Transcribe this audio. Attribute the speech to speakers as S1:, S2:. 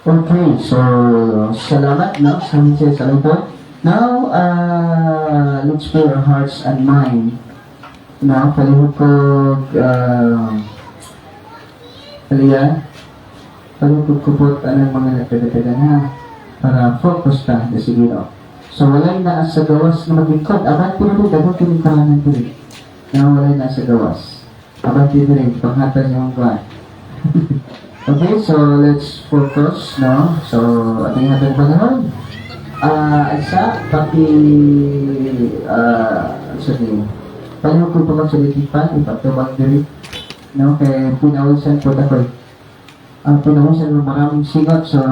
S1: Okay, so salamat no sa mga sa lingkod. Now, let's pray our hearts and mind. Now, palihog ko, palihog ko po anong mga nagtagatagan ha para focus ta na siguro. So, walay na sa gawas na maglingkod. Abante mo rin, dagang pinikahanan ko rin. Now, walay na sa gawas. Abante mo rin, panghatan yung buwan. Okay, so let's focus, no? So, ating hatang panahon. Isa, sorry, paano ko pa magsalitipan, ipatawag diri, no? Kaya pinawisan po na ko. Pinawisan mo maraming sigot, so,